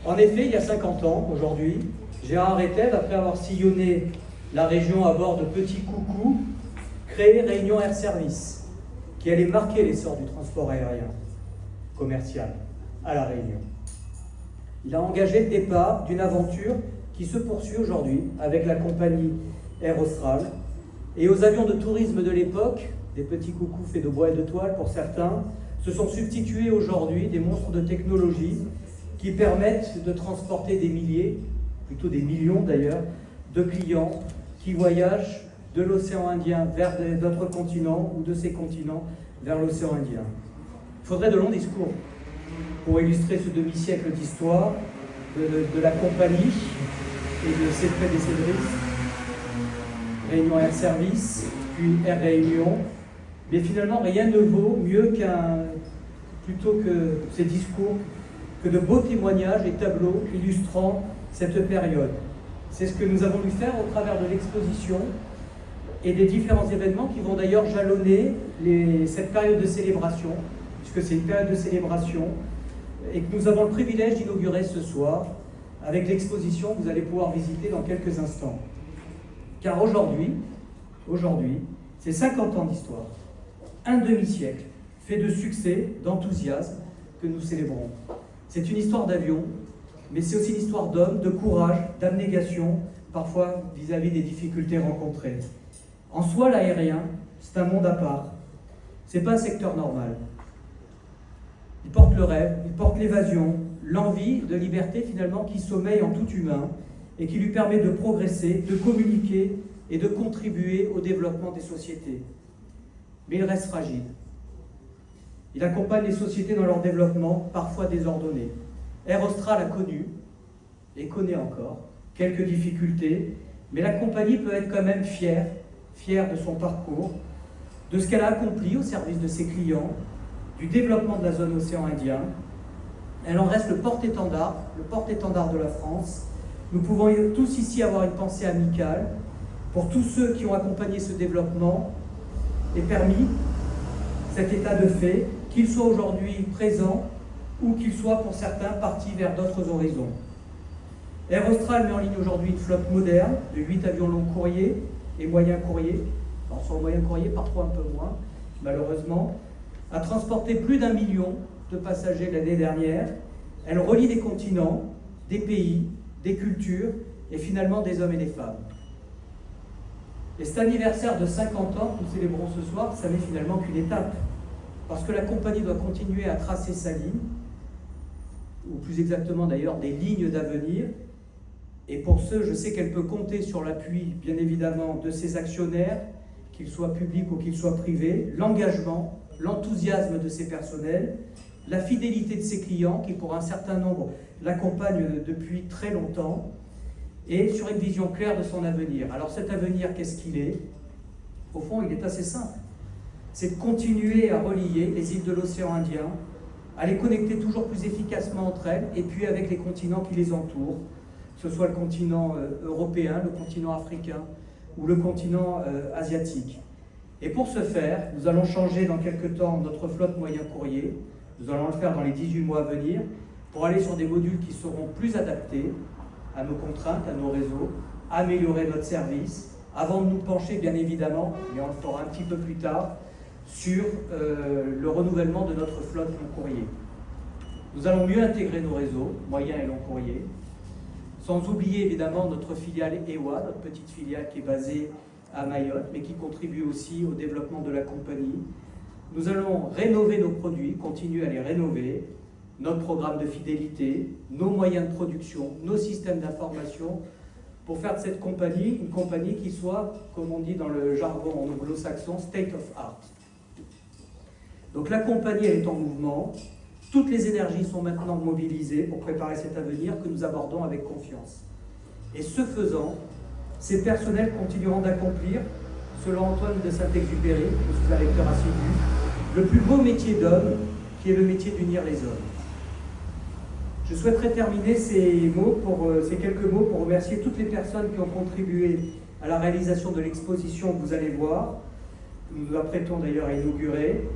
En effet, il y a 50 ans, aujourd'hui, Gérard Etel, après avoir sillonné la région à bord de petits coucous, créé Réunion Air Service, qui allait marquer l'essor du transport aérien commercial à La Réunion. Il a engagé le départ d'une aventure qui se poursuit aujourd'hui avec la compagnie Air Austral. Et aux avions de tourisme de l'époque, des petits coucous faits de bois et de toile pour certains, se sont substitués aujourd'hui des monstres de technologie qui permettent de transporter des milliers, plutôt des millions d'ailleurs, de clients qui voyagent de l'océan Indien vers d'autres continents ou de ces continents vers l'océan Indien. Il faudrait de longs discours pour illustrer ce demi-siècle d'histoire de la compagnie et de ses prédécesseurs, Réunion Air Service, puis Air Réunion. Mais finalement, rien ne vaut mieux plutôt que ces discours, que de beaux témoignages et tableaux illustrant cette période. C'est ce que nous avons dû faire au travers de l'exposition et des différents événements qui vont d'ailleurs jalonner cette période de célébration, puisque c'est une période de célébration, et que nous avons le privilège d'inaugurer ce soir avec l'exposition que vous allez pouvoir visiter dans quelques instants. Car aujourd'hui, c'est 50 ans d'histoire, un demi-siècle fait de succès, d'enthousiasme que nous célébrons. C'est une histoire d'avion, mais c'est aussi une histoire d'hommes, de courage, d'abnégation, parfois vis-à-vis des difficultés rencontrées. En soi, l'aérien, c'est un monde à part. C'est pas un secteur normal. Il porte le rêve, il porte l'évasion, l'envie de liberté finalement qui sommeille en tout humain et qui lui permet de progresser, de communiquer et de contribuer au développement des sociétés. Mais il reste fragile. Il accompagne les sociétés dans leur développement, parfois désordonné. Air Austral a connu, et connaît encore, quelques difficultés, mais la compagnie peut être quand même fière de son parcours, de ce qu'elle a accompli au service de ses clients, du développement de la zone océan Indien. Elle en reste le porte-étendard de la France. Nous pouvons tous ici avoir une pensée amicale pour tous ceux qui ont accompagné ce développement et permis cet état de fait, qu'ils soient aujourd'hui présents ou qu'ils soient pour certains partis vers d'autres horizons. Air Austral met en ligne aujourd'hui une flotte moderne de 8 avions long courrier et moyen courrier. Alors sur le moyen courrier, parfois un peu moins, malheureusement, a transporté plus d'1 million de passagers l'année dernière. Elle relie des continents, des pays, des cultures et finalement des hommes et des femmes. Et cet anniversaire de 50 ans que nous célébrons ce soir, ça n'est finalement qu'une étape. Parce que la compagnie doit continuer à tracer sa ligne, ou plus exactement d'ailleurs des lignes d'avenir. Et pour ce, je sais qu'elle peut compter sur l'appui, bien évidemment, de ses actionnaires, qu'ils soient publics ou qu'ils soient privés, l'engagement, l'enthousiasme de ses personnels, la fidélité de ses clients, qui pour un certain nombre l'accompagnent depuis très longtemps, et sur une vision claire de son avenir. Alors cet avenir, qu'est-ce qu'il est? Au fond, il est assez simple. C'est de continuer à relier les îles de l'océan Indien, à les connecter toujours plus efficacement entre elles, et puis avec les continents qui les entourent, que ce soit le continent européen, le continent africain ou le continent asiatique. Et pour ce faire, nous allons changer dans quelques temps notre flotte moyen courrier. Nous allons le faire dans les 18 mois à venir, pour aller sur des modules qui seront plus adaptés à nos contraintes, à nos réseaux, améliorer notre service, avant de nous pencher bien évidemment, mais on le fera un petit peu plus tard, sur le renouvellement de notre flotte long courrier. Nous allons mieux intégrer nos réseaux, moyen et long courrier, sans oublier évidemment notre filiale EWA, notre petite filiale qui est basée à Mayotte, mais qui contribue aussi au développement de la compagnie. Nous allons rénover nos produits, continuer à les rénover, notre programme de fidélité, nos moyens de production, nos systèmes d'information, pour faire de cette compagnie une compagnie qui soit, comme on dit dans le jargon anglo-saxon, state of art. Donc la compagnie, elle est en mouvement. Toutes les énergies sont maintenant mobilisées pour préparer cet avenir que nous abordons avec confiance. Et ce faisant, ces personnels continueront d'accomplir, selon Antoine de Saint-Exupéry, je suis un lecteur assidu, le plus beau métier d'homme, qui est le métier d'unir les hommes. Je souhaiterais terminer ces quelques mots pour remercier toutes les personnes qui ont contribué à la réalisation de l'exposition que vous allez voir, que nous nous apprêtons d'ailleurs à inaugurer,